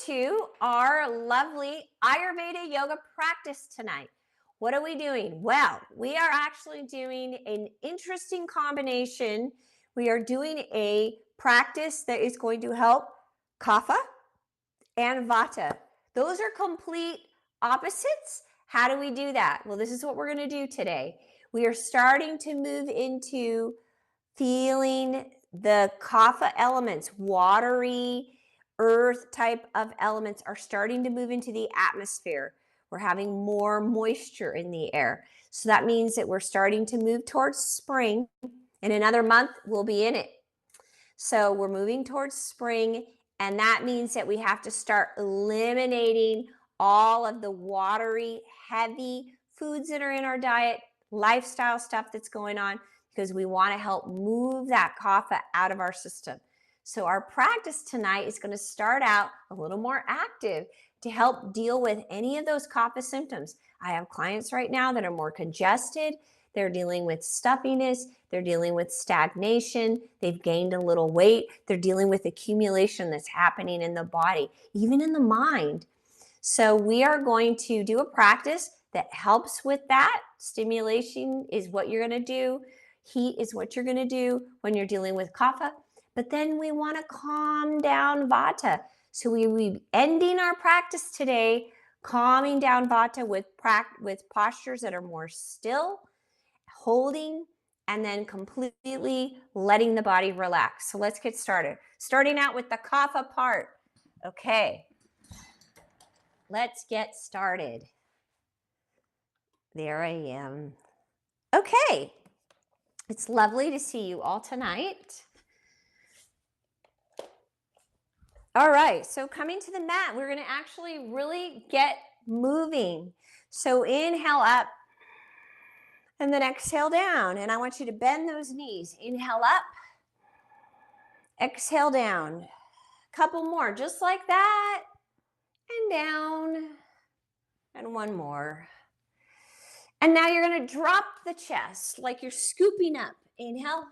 to our lovely Ayurveda yoga practice tonight. What are we doing? Well, we are actually doing an interesting combination. We are doing a practice that is going to help Kapha and Vata. Those are complete opposites. How do we do that? Well, this is what we're going to do today. We are starting to move into feeling the Kapha elements, watery, earth type of elements are starting to move into the atmosphere. We're having more moisture in the air. So that means that we're starting to move towards spring. In another month, we'll be in it. So we're moving towards spring, and that means that we have to start eliminating all of the watery, heavy foods that are in our diet, lifestyle stuff that's going on, because we want to help move that kapha out of our system. So our practice tonight is going to start out a little more active to help deal with any of those kapha symptoms. I have clients right now that are more congested. They're dealing with stuffiness. They're dealing with stagnation. They've gained a little weight. They're dealing with accumulation that's happening in the body, even in the mind. So we are going to do a practice that helps with that. Stimulation is what you're going to do. Heat is what you're going to do when you're dealing with kapha. But then we want to calm down vata. So we will be ending our practice today, calming down vata with postures that are more still, holding, and then completely letting the body relax. So let's get started. Starting out with the kapha part. Okay. Let's get started. There I am. Okay. It's lovely to see you all tonight. All right. So coming to the mat, we're going to actually really get moving. So inhale up and then exhale down. And I want you to bend those knees. Inhale up. Exhale down. Couple more, just like that. And down. And one more. And now you're going to drop the chest like you're scooping up. Inhale.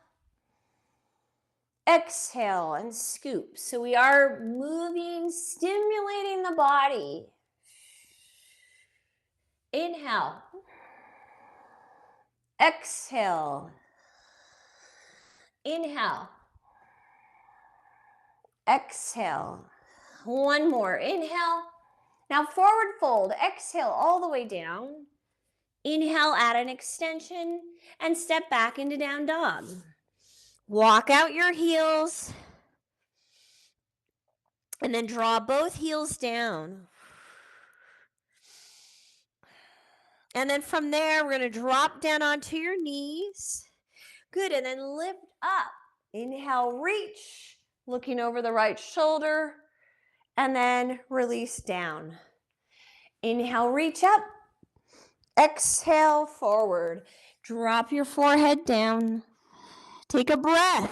Exhale and scoop. So we are moving, stimulating the body. Inhale. Exhale. Inhale. Exhale. One more. Inhale. Now forward fold. Exhale all the way down. Inhale, add an extension, and step back into down dog. Walk out your heels, and then draw both heels down. And then from there, we're going to drop down onto your knees. Good, and then lift up. Inhale, reach, looking over the right shoulder, and then release down. Inhale, reach up. Exhale, forward. Drop your forehead down. Take a breath.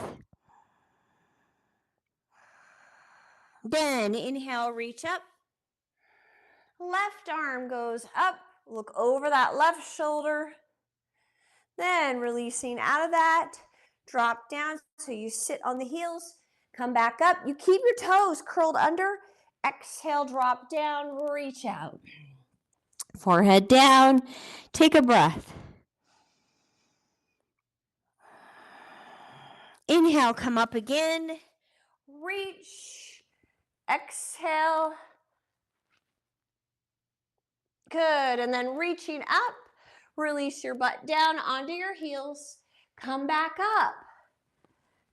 Then inhale, reach up. Left arm goes up. Look over that left shoulder. Then releasing out of that, drop down so you sit on the heels. Come back up. You keep your toes curled under. Exhale, drop down, reach out. Forehead down. Take a breath. Inhale, come up again. Reach. Exhale. Good. And then reaching up, release your butt down onto your heels. Come back up.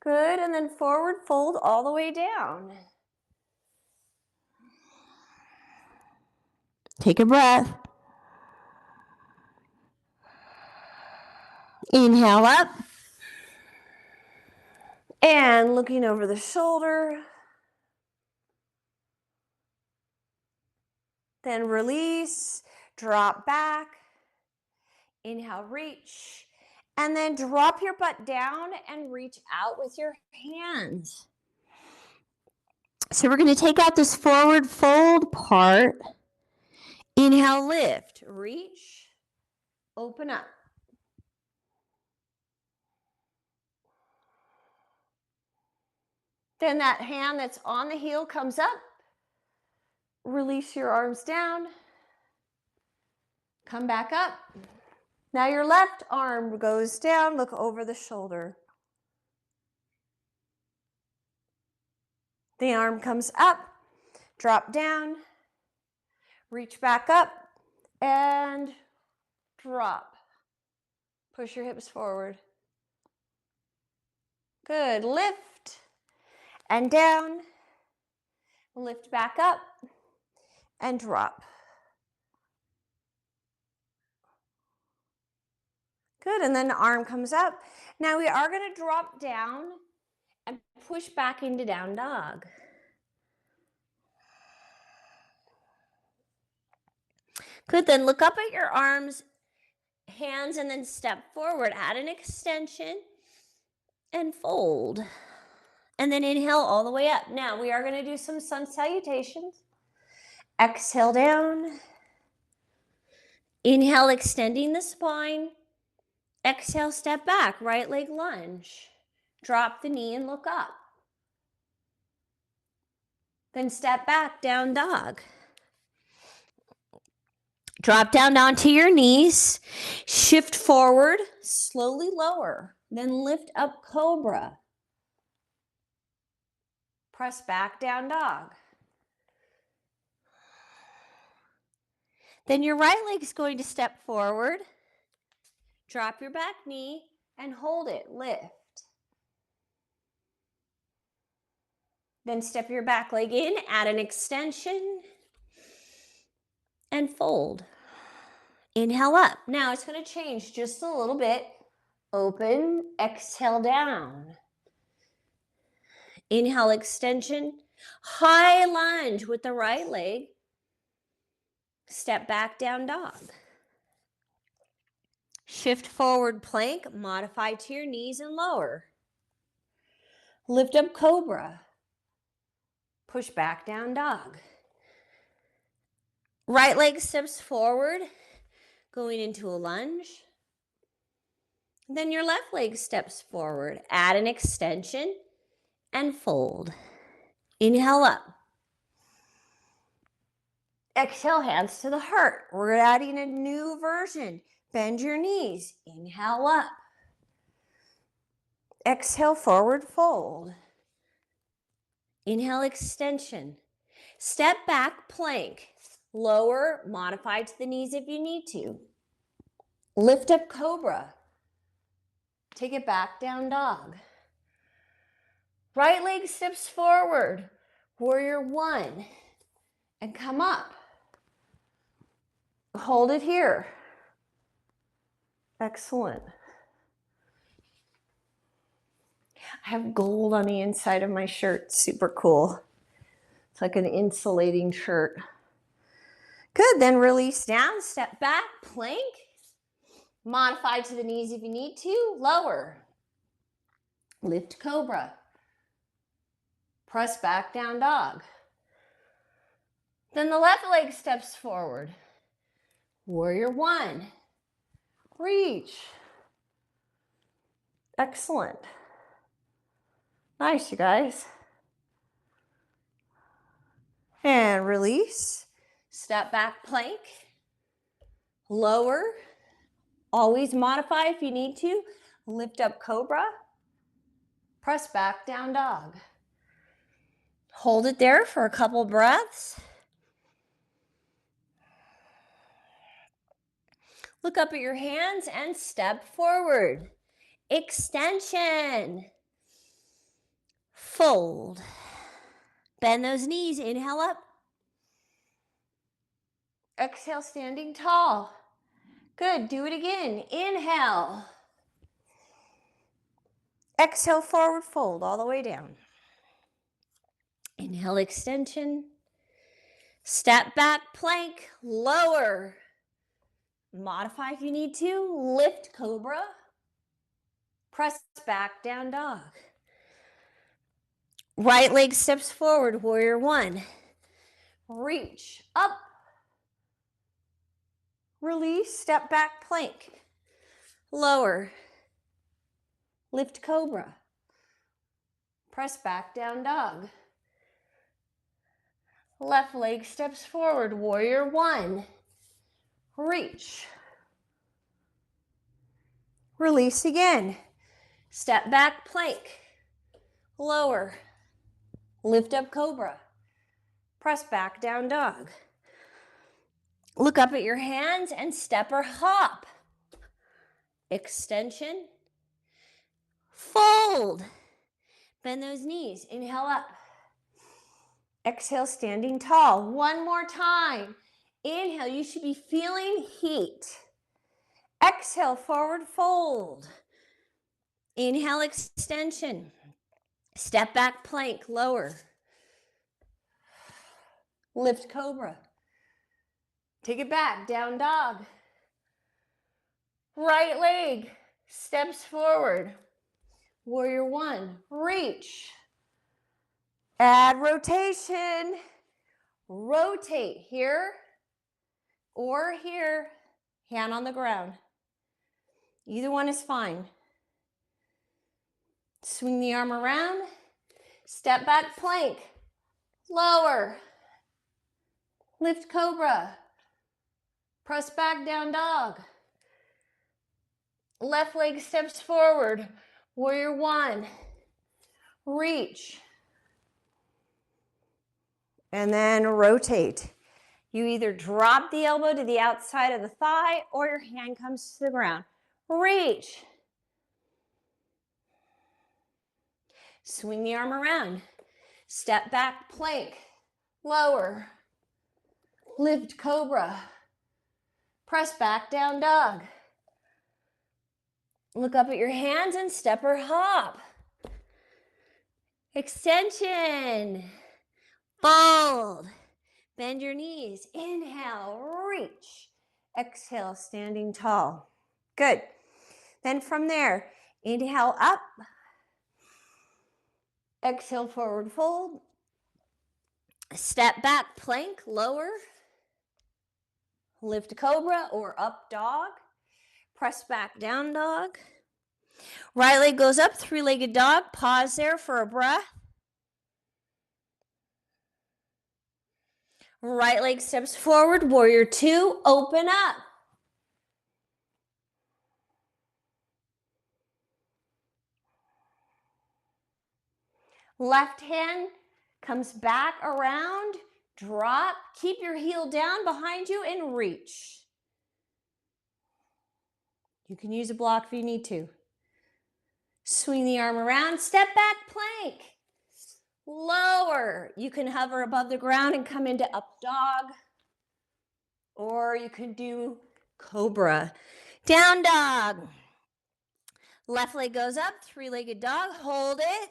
Good. And then forward fold all the way down. Take a breath. Inhale up. And looking over the shoulder. Then release, drop back. Inhale, reach. And then drop your butt down and reach out with your hands. So we're going to take out this forward fold part. Inhale, lift, reach, open up. Then that hand that's on the heel comes up. Release your arms down. Come back up. Now your left arm goes down, look over the shoulder. The arm comes up, drop down, reach back up, and drop. Push your hips forward. Good. Lift and down. Lift back up and drop. Good. And then the arm comes up. Now we are going to drop down and push back into down dog. Good. Then look up at your arms, hands, and then step forward. Add an extension and fold. And then inhale all the way up. Now we are going to do some sun salutations. Exhale down. Inhale, extending the spine. Exhale, step back, right leg lunge. Drop the knee and look up. Then step back, down dog. Drop down onto your knees. Shift forward, slowly lower. Then lift up cobra. Press back, down dog. Then your right leg is going to step forward. Drop your back knee and hold it, lift. Then step your back leg in, add an extension, and fold. Inhale up. Now it's going to change just a little bit. Open, exhale down. Inhale, extension. High lunge with the right leg. Step back, down dog. Shift forward plank, modify to your knees and lower. Lift up cobra. Push back, down dog. Right leg steps forward, going into a lunge. Then your left leg steps forward. Add an extension and fold. Inhale up. Exhale, hands to the heart. We're adding a new version. Bend your knees. Inhale up. Exhale, forward fold. Inhale, extension. Step back, plank. Lower, modify to the knees if you need to. Lift up cobra. Take it back, down dog. Right leg steps forward. Warrior one. And come up. Hold it here. Excellent. I have gold on the inside of my shirt. Super cool. It's like an insulating shirt. Good. Then release down, step back, plank. Modify to the knees if you need to. Lower. Lift cobra. Press back, down dog. Then the left leg steps forward. Warrior one. Reach. Excellent. Nice, you guys. And release. Step back, plank. Lower. Always modify if you need to. Lift up cobra. Press back, down dog. Hold it there for a couple breaths. Look up at your hands and step forward. Extension. Fold. Bend those knees. Inhale up. Exhale, standing tall. Good. Do it again. Inhale. Exhale, forward fold all the way down. Inhale, extension. Step back, plank, lower. Modify if you need to. Lift cobra. Press back, down dog. Right leg steps forward, warrior one. Reach up. Release, step back, plank. Lower. Lift cobra. Press back, down dog. Left leg steps forward, warrior one. Reach. Release again. Step back, plank. Lower. Lift up, cobra. Press back, down dog. Look up at your hands and step or hop. Extension. Fold. Bend those knees. Inhale up. Exhale, standing tall. One more time. Inhale, you should be feeling heat. Exhale, forward fold. Inhale, extension. Step back, plank, lower. Lift, cobra. Take it back, down dog. Right leg steps forward. Warrior one, reach. Add rotation. Rotate here or here, hand on the ground. Either one is fine. Swing the arm around, step back, plank, lower, lift, cobra, press back, down dog. Left leg steps forward, warrior one, reach, and then rotate. You either drop the elbow to the outside of the thigh or your hand comes to the ground. Reach. Swing the arm around. Step back, plank, lower, lift, cobra, press back, down dog. Look up at your hands and step or hop. Extension, fold, bend your knees, inhale, reach, exhale, standing tall. Good. Then from there, inhale up, exhale, forward fold, step back, plank, lower, lift cobra or up dog, press back, down dog. Right leg goes up, three-legged dog. Pause there for a breath. Right leg steps forward, warrior two, open up. Left hand comes back around, drop, keep your heel down behind you and reach. You can use a block if you need to. Swing the arm around, step back, plank. Lower. You can hover above the ground and come into up dog. Or you can do cobra. Down dog. Left leg goes up, three-legged dog. Hold it.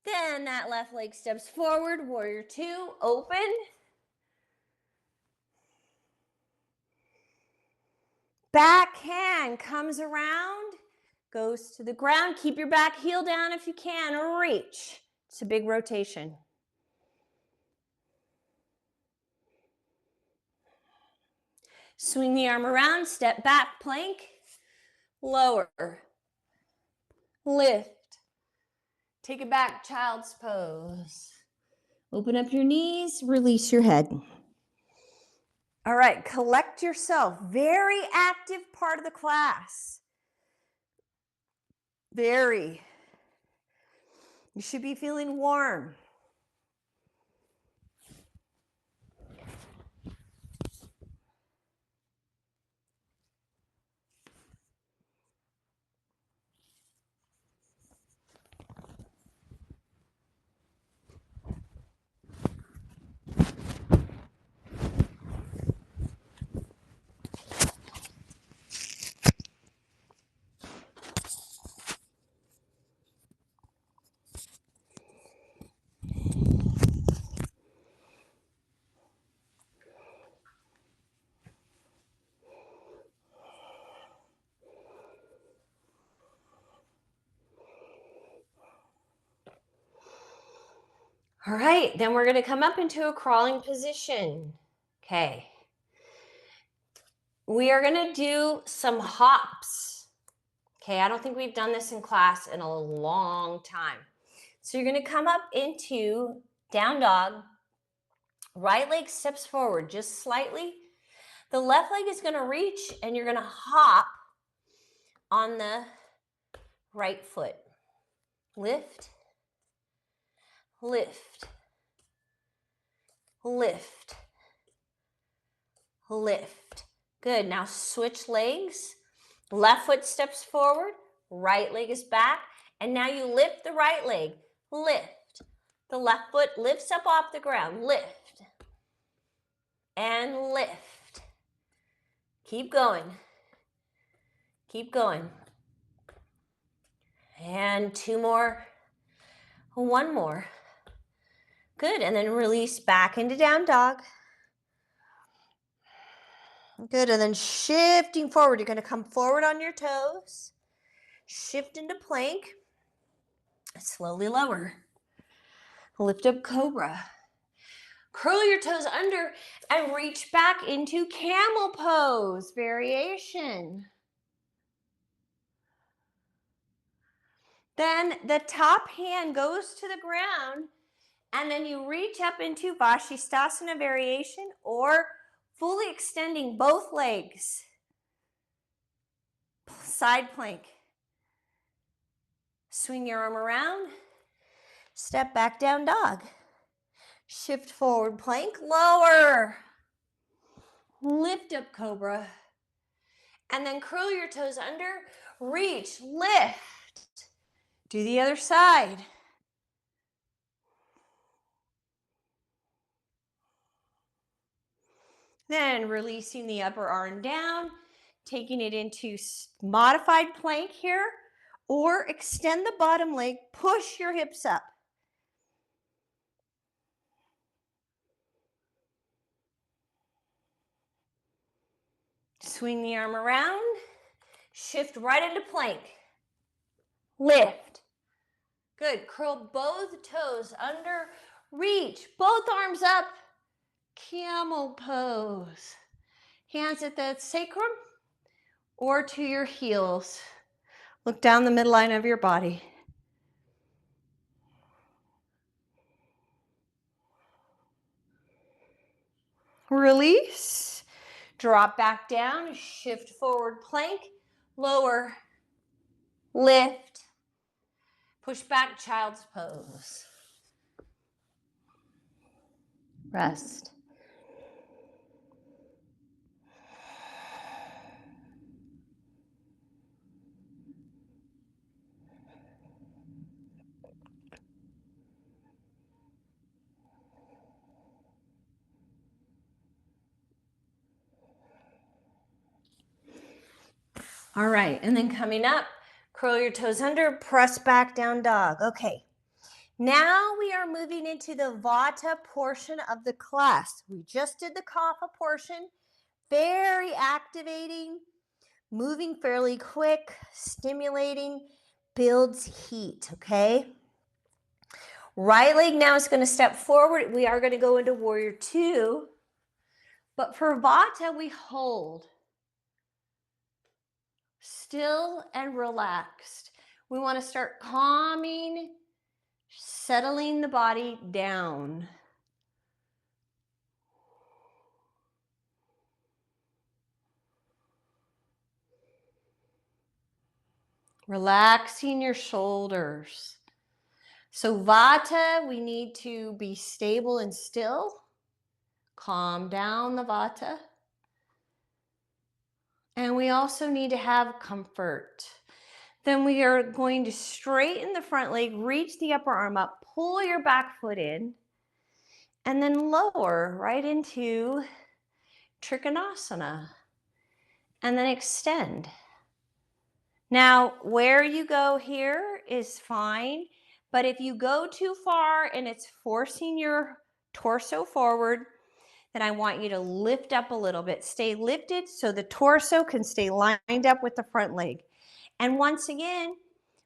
Then that left leg steps forward, warrior two, open. Back hand comes around, goes to the ground. Keep your back heel down if you can, reach. It's a big rotation. Swing the arm around, step back, plank, lower, lift. Take it back, child's pose. Open up your knees, release your head. All right, collect yourself. Very active part of the class. Very. You should be feeling warm. All right, then we're going to come up into a crawling position. Okay. We are going to do some hops. Okay, I don't think we've done this in class in a long time. So you're going to come up into down dog. Right leg steps forward just slightly. The left leg is going to reach and you're going to hop on the right foot. Lift, lift, lift, lift. Good. Now switch legs. Left foot steps forward, right leg is back, and now you lift the right leg. Lift. The left foot lifts up off the ground. Lift. And lift. Keep going. Keep going. And two more. One more. Good. And then release back into down dog. Good. And then shifting forward. You're going to come forward on your toes. Shift into plank. Slowly lower. Lift up cobra. Curl your toes under and reach back into camel pose variation. Then the top hand goes to the ground and then you reach up into Vashisthasana variation or fully extending both legs. Side plank. Swing your arm around. Step back down dog. Shift forward plank, lower. Lift up cobra. And then curl your toes under, reach, lift. Do the other side. Then releasing the upper arm down, taking it into modified plank here, or extend the bottom leg, push your hips up. Swing the arm around, shift right into plank. Lift. Good. Curl both toes under, reach, both arms up. Camel pose. Hands at the sacrum or to your heels. Look down the midline of your body. Release. Drop back down, shift forward plank, lower, lift, push back child's pose. Rest. All right, and then coming up, curl your toes under, press back down dog. Okay, now we are moving into the Vata portion of the class. We just did the Kapha portion, very activating, moving fairly quick, stimulating, builds heat, okay? Right leg now is going to step forward. We are going to go into warrior two, but for Vata, we hold. Still and relaxed. We want to start calming, settling the body down. Relaxing your shoulders. So Vata, we need to be stable and still. Calm down the Vata. And we also need to have comfort. Then we are going to straighten the front leg, reach the upper arm up, pull your back foot in, and then lower right into Trikonasana. And then extend. Now, where you go here is fine, but if you go too far and it's forcing your torso forward, then I want you to lift up a little bit. Stay lifted so the torso can stay lined up with the front leg. And once again,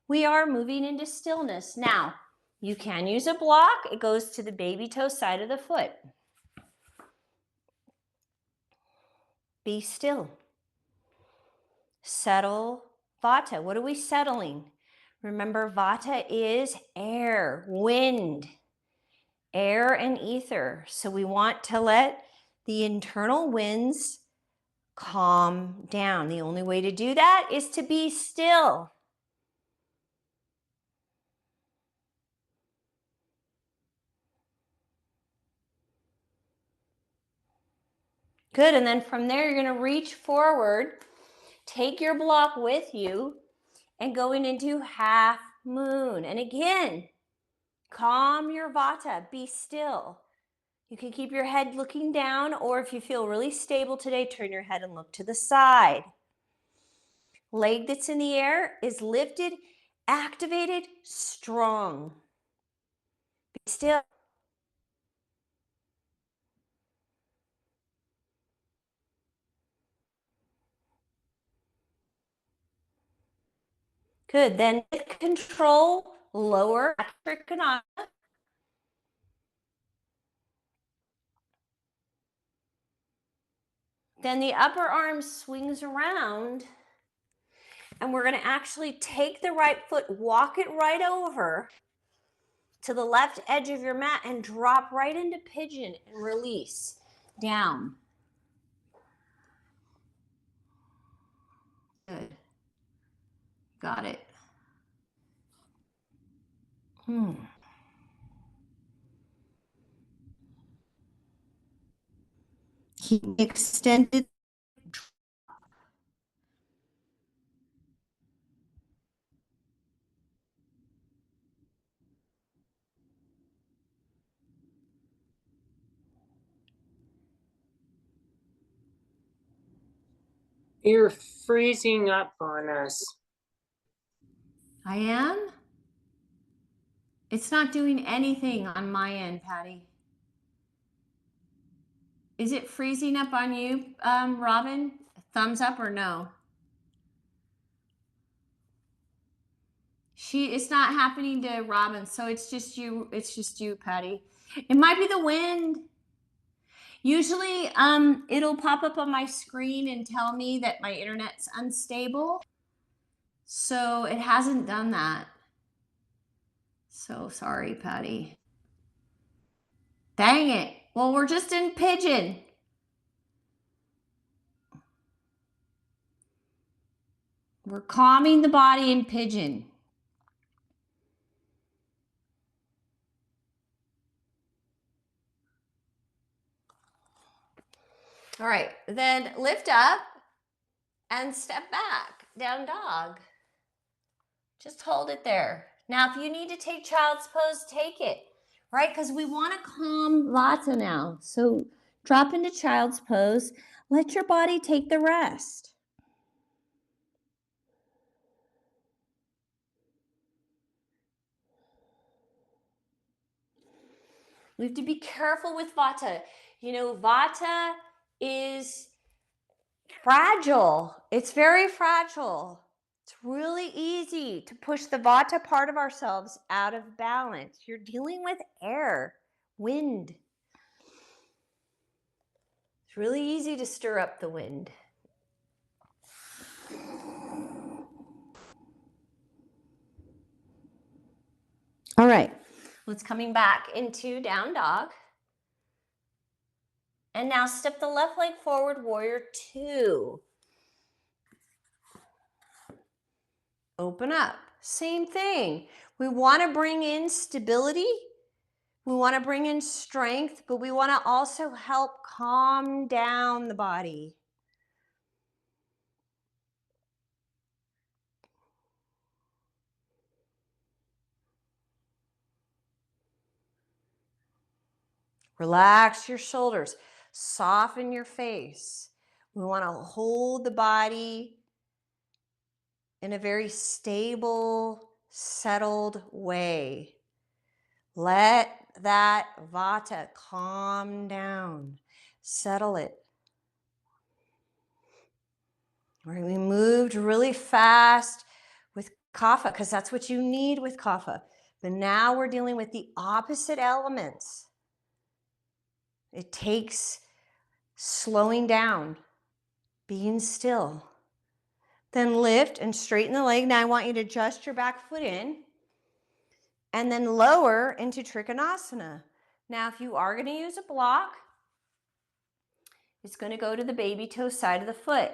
we are moving into stillness. Now, you can use a block. It goes to the baby toe side of the foot. Be still. Settle Vata. What are we settling? Remember, Vata is air, wind, air and ether. So we want to let the internal winds calm down. The only way to do that is to be still. Good, and then from there, you're gonna reach forward, take your block with you, and going into half moon. And again, calm your Vata, be still. You can keep your head looking down, or if you feel really stable today, turn your head and look to the side. Leg that's in the air is lifted, activated, strong. Be still. Good. Then with control, lower Trikonasana. Then the upper arm swings around, and we're going to actually take the right foot, walk it right over to the left edge of your mat and drop right into pigeon and release down. Good. Got it. Keep extended. You're freezing up on us. I am? It's not doing anything on my end, Patty. Is it freezing up on you, Robin? Thumbs up or no? It's not happening to Robin, so it's just you, Patty. It might be the wind. Usually, it'll pop up on my screen and tell me that my internet's unstable. So it hasn't done that. So sorry, Patty. Dang it. Well, we're just in pigeon. We're calming the body in pigeon. All right, then lift up and step back, down dog. Just hold it there. Now, if you need to take child's pose, take it, right? Because we want to calm Vata now. So drop into child's pose. Let your body take the rest. We have to be careful with Vata. You know, Vata is fragile. It's very fragile. It's really easy to push the Vata part of ourselves out of balance. You're dealing with air, wind. It's really easy to stir up the wind. All right, let's coming back into down dog. And now step the left leg forward, warrior two. Open up. Same thing. We want to bring in stability. We want to bring in strength, but we want to also help calm down the body. Relax your shoulders. Soften your face. We want to hold the body in a very stable, settled way. Let that Vata calm down. Settle it. We moved really fast with Kapha because that's what you need with Kapha. But now we're dealing with the opposite elements. It takes slowing down, being still. Then lift and straighten the leg. Now I want you to adjust your back foot in and then lower into Trikonasana. Now, if you are going to use a block, it's going to go to the baby toe side of the foot.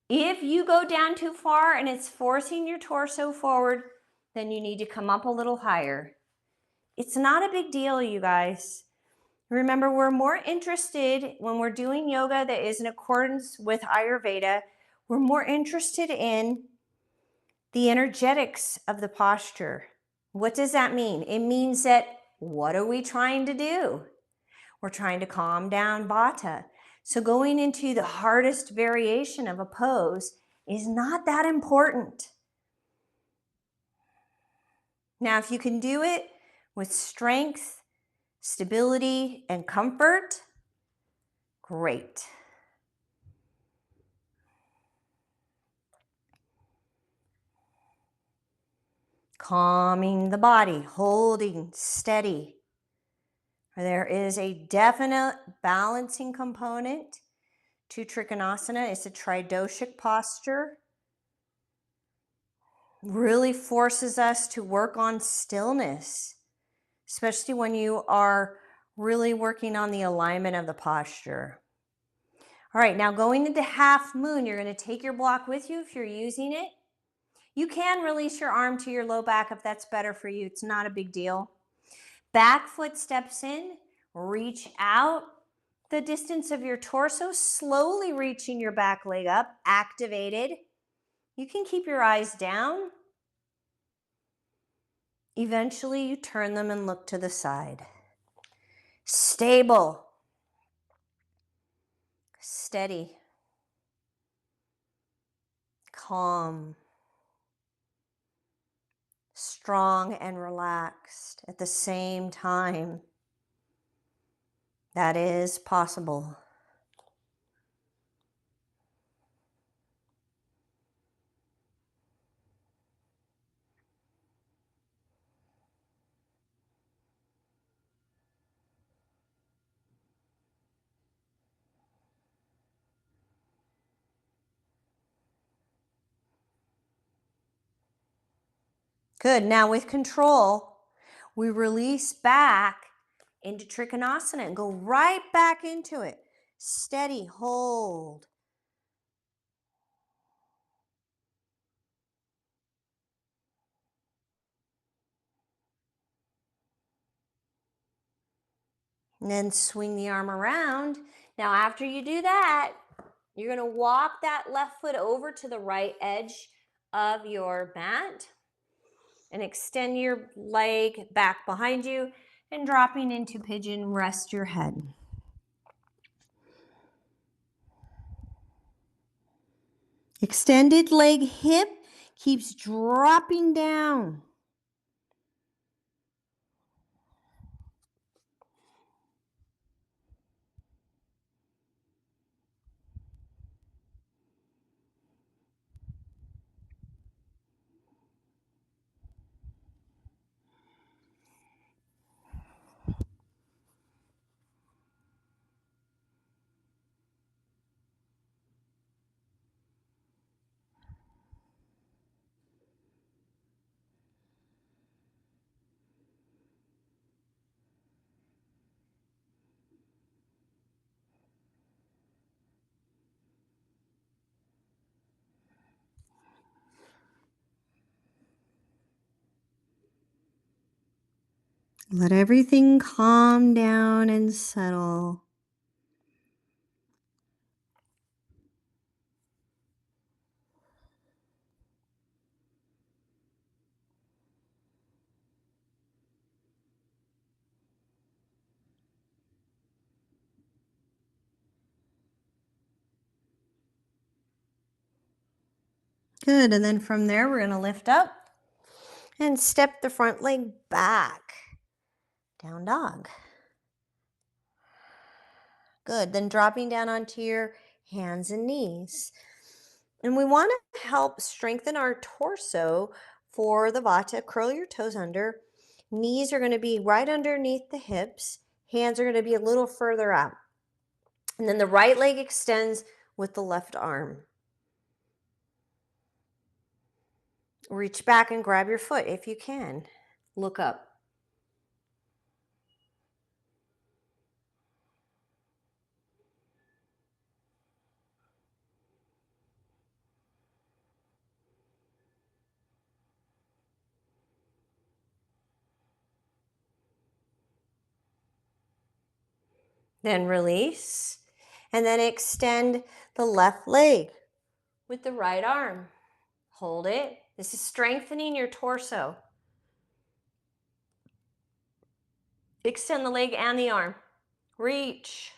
If you go down too far and it's forcing your torso forward, then you need to come up a little higher. It's not a big deal, you guys. Remember, we're more interested when we're doing yoga that is in accordance with Ayurveda, we're more interested in the energetics of the posture. What does that mean? It means that what are we trying to do? We're trying to calm down Vata. So going into the hardest variation of a pose is not that important. Now, if you can do it with strength, stability, and comfort, great. Calming the body, holding steady. There is a definite balancing component to Trikonasana. It's a tridoshic posture. Really forces us to work on stillness, especially when you are really working on the alignment of the posture. All right, now going into half moon, you're going to take your block with you if you're using it. You can release your arm to your low back if that's better for you. It's not a big deal. Back foot steps in, reach out the distance of your torso, slowly reaching your back leg up, activated. You can keep your eyes down. Eventually, you turn them and look to the side. Stable, steady, calm, strong and relaxed at the same time. That is possible. Good. Now with control, we release back into Trikonasana and go right back into it. Steady, hold. And then swing the arm around. Now after you do that, you're going to walk that left foot over to the right edge of your mat and extend your leg back behind you, and dropping into pigeon, rest your head. Extended leg hip keeps dropping down. Let everything calm down and settle. Good. And then from there, we're going to lift up and step the front leg back. Down dog. Good. Then dropping down onto your hands and knees. And we want to help strengthen our torso for the Vata. Curl your toes under. Knees are going to be right underneath the hips. Hands are going to be a little further out. And then the right leg extends with the left arm. Reach back and grab your foot if you can. Look up. Then release. And then extend the left leg with the right arm. Hold it. This is strengthening your torso. Extend the leg and the arm. Reach.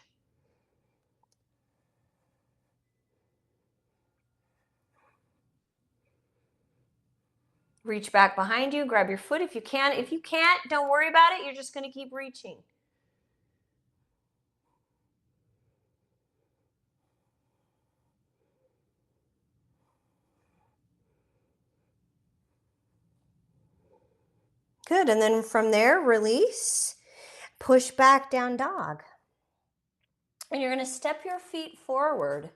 Reach back behind you. Grab your foot if you can. If you can't, don't worry about it. You're just going to keep reaching. Good. And then from there, release. Push back, down dog. And you're going to step your feet forward.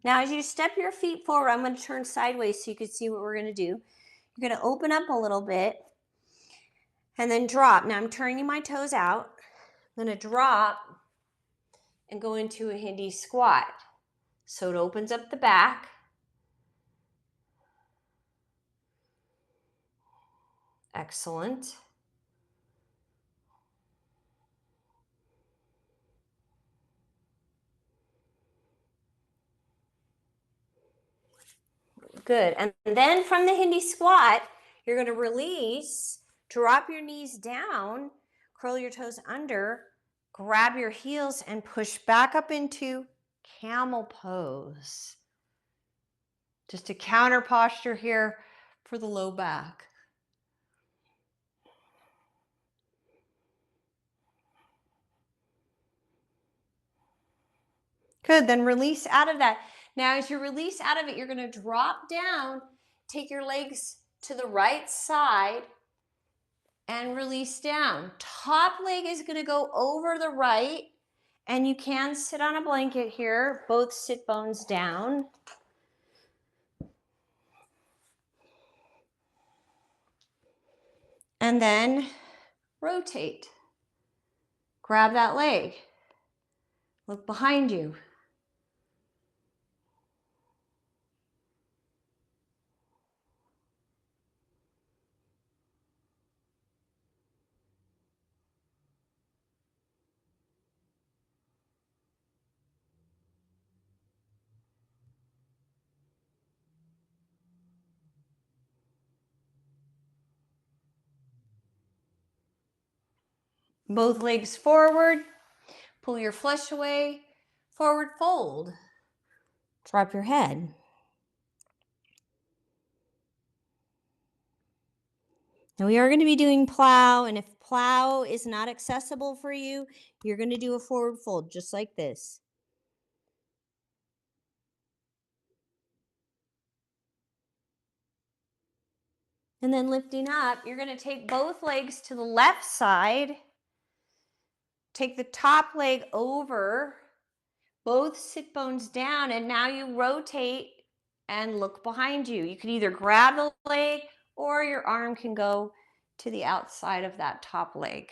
Now, as you step your feet forward, I'm going to turn sideways so you can see what we're going to do. You're going to open up a little bit and then drop. Now, I'm turning my toes out. I'm going to drop and go into a Hindi squat. So it opens up the back. Excellent. Good. And then from the Hindi squat, you're going to release, drop your knees down, curl your toes under, grab your heels and push back up into camel pose. Just a counter posture here for the low back. Good, then release out of that. Now, as you release out of it, you're going to drop down, take your legs to the right side, and release down. Top leg is going to go over the right, and you can sit on a blanket here, both sit bones down. And then rotate. Grab that leg. Look behind you. Both legs forward. Pull your flesh away. Forward fold. Drop your head. Now we are going to be doing plow, and if plow is not accessible for you, you're going to do a forward fold just like this. And then lifting up, you're going to take both legs to the left side. Take the top leg over, both sit bones down, and now you rotate and look behind you. You can either grab the leg or your arm can go to the outside of that top leg.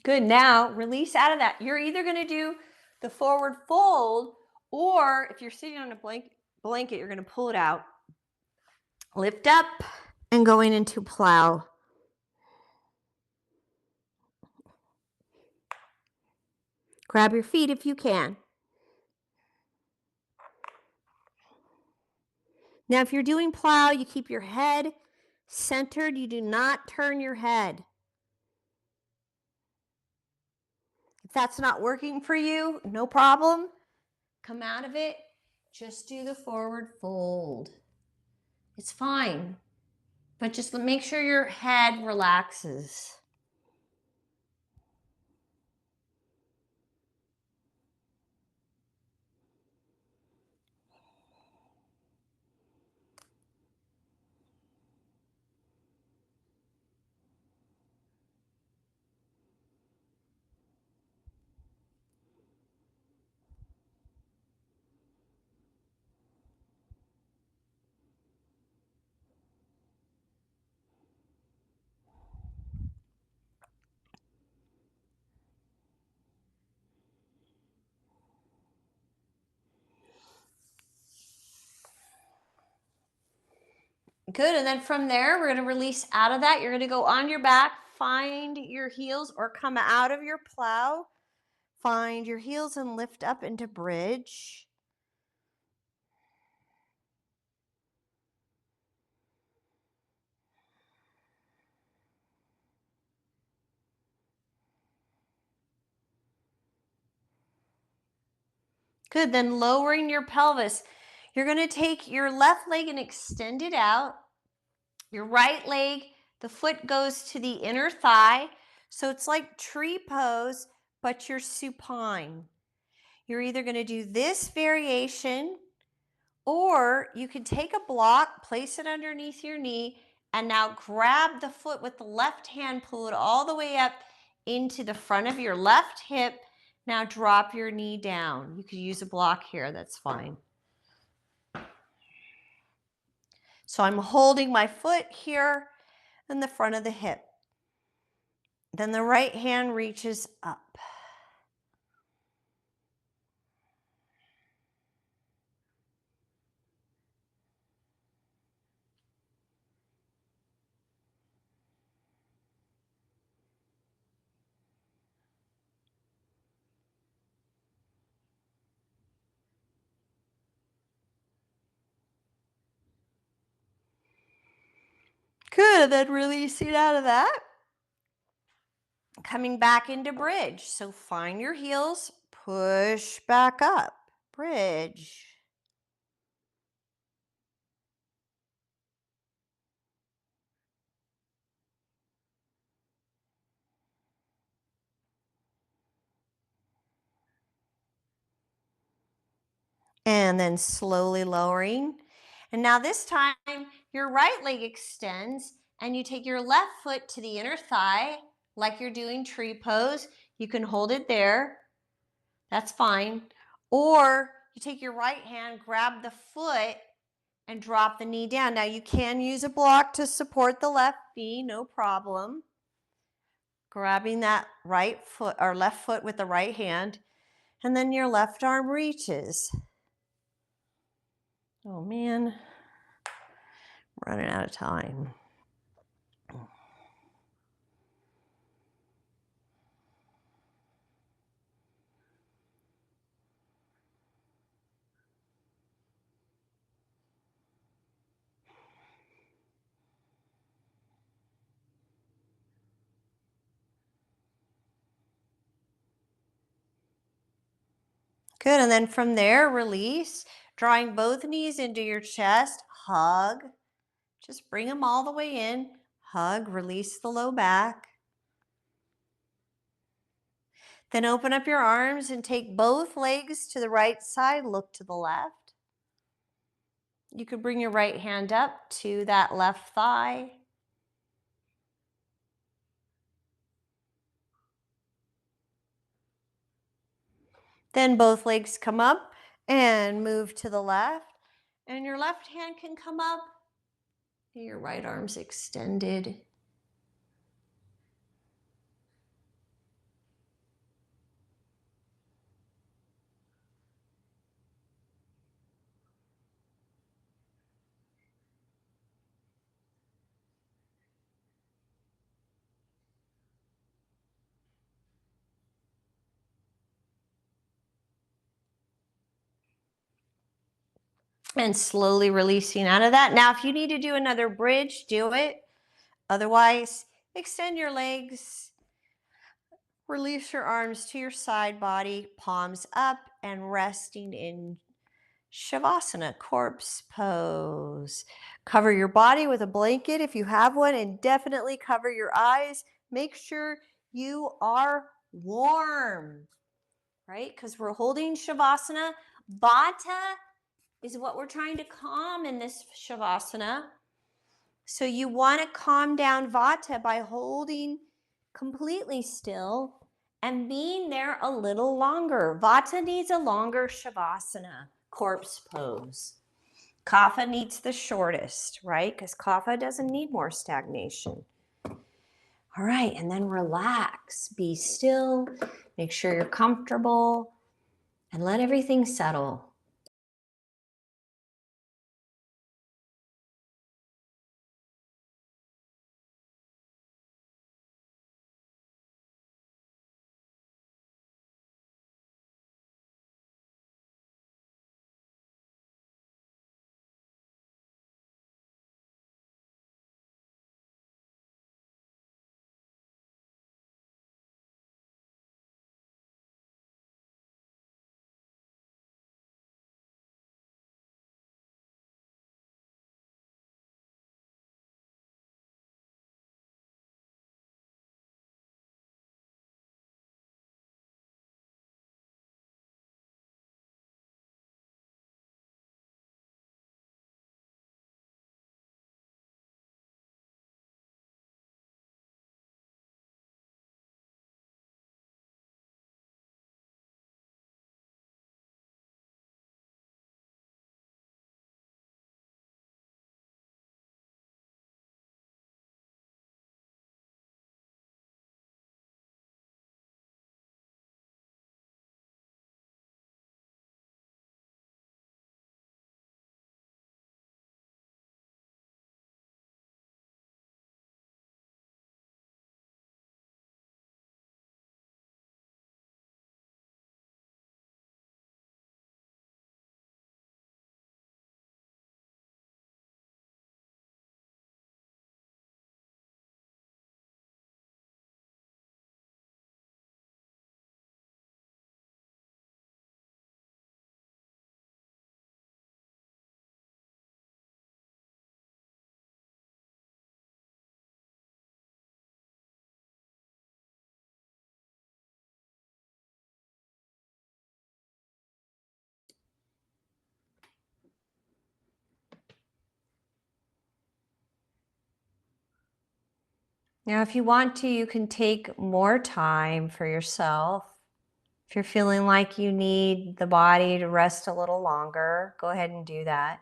Good. Now release out of that. You're either going to do the forward fold, or if you're sitting on a blanket, you're going to pull it out, lift up, and going into plow. Grab your feet if you can. Now, if you're doing plow, you keep your head centered. You do not turn your head. If that's not working for you, no problem. Come out of it Just do the forward fold. It's fine, but just make sure your head relaxes. Good. And then from there, we're going to release out of that. You're going to go on your back, find your heels, or come out of your plow. Find your heels and lift up into bridge. Good. Then lowering your pelvis. You're going to take your left leg and extend it out. Your right leg, the foot goes to the inner thigh. So it's like tree pose, but you're supine. You're either going to do this variation, or you can take a block, place it underneath your knee, and now grab the foot with the left hand, pull it all the way up into the front of your left hip. Now drop your knee down. You could use a block here, that's fine. So I'm holding my foot here in the front of the hip. Then the right hand reaches up. Good, then releasing out of that. Coming back into bridge. So find your heels, push back up, bridge. And then slowly lowering. And now this time, your right leg extends and you take your left foot to the inner thigh like you're doing tree pose. You can hold it there. That's fine. Or you take your right hand, grab the foot, and drop the knee down. Now you can use a block to support the left knee, no problem. Grabbing that right foot or left foot with the right hand, and then your left arm reaches. Oh man, running out of time. Good, and then from there, release, drawing both knees into your chest, hug. Just bring them all the way in, hug, release the low back. Then open up your arms and take both legs to the right side, look to the left. You could bring your right hand up to that left thigh. Then both legs come up and move to the left. And your left hand can come up. Your right arm's extended. And slowly releasing out of that. Now, if you need to do another bridge, do it. Otherwise, extend your legs. Release your arms to your side body, palms up, and resting in Shavasana, corpse pose. Cover your body with a blanket if you have one, and definitely cover your eyes. Make sure you are warm, right? Because we're holding Shavasana. Vata is what we're trying to calm in this Shavasana. So you want to calm down Vata by holding completely still and being there a little longer. Vata needs a longer Shavasana, corpse pose. Kapha needs the shortest, right? Because Kapha doesn't need more stagnation. All right, and then relax, be still, make sure you're comfortable, and let everything settle. Now, if you want to, you can take more time for yourself. If you're feeling like you need the body to rest a little longer, go ahead and do that.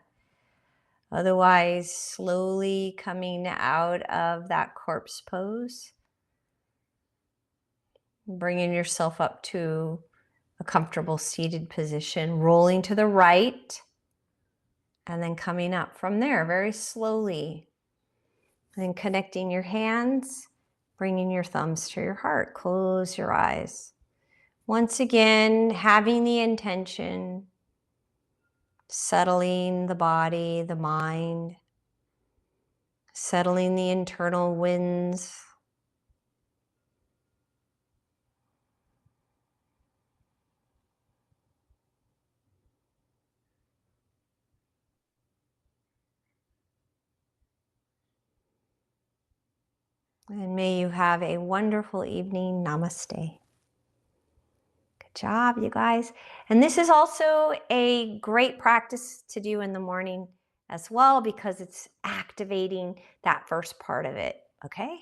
Otherwise, slowly coming out of that corpse pose, bringing yourself up to a comfortable seated position, rolling to the right, and then coming up from there very slowly. And then connecting your hands, bringing your thumbs to your heart. Close your eyes. Once again, having the intention, settling the body, the mind, settling the internal winds. And may you have a wonderful evening. Namaste. Good job, you guys. And this is also a great practice to do in the morning as well because it's activating that first part of it. Okay?